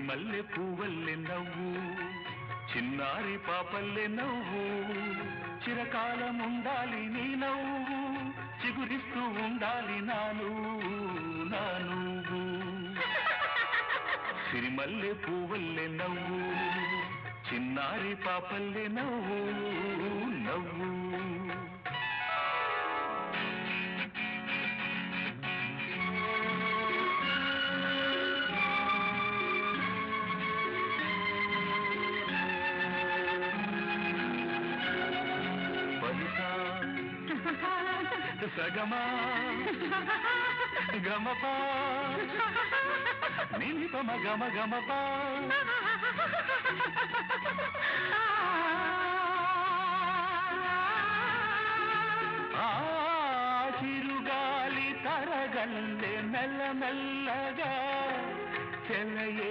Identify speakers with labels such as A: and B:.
A: సిరిమల్లె పువ్వల్లె నవ్వు చిన్నారి పాపల్లె నవ్వు చిరకాలం ఉండాలి నీ నవ్వు చిగురిస్తూ ఉండాలి నా నువ్వు సిరిమల్లె పువ్వల్లె నవ్వు చిన్నారి పాపల్లె నవ్వు నవ్వు సగమా గమపా నిలిపమ గమ గమపా ఆ చిరుగాలి తరగల్లె మెల్ల మెల్లగా చెలయే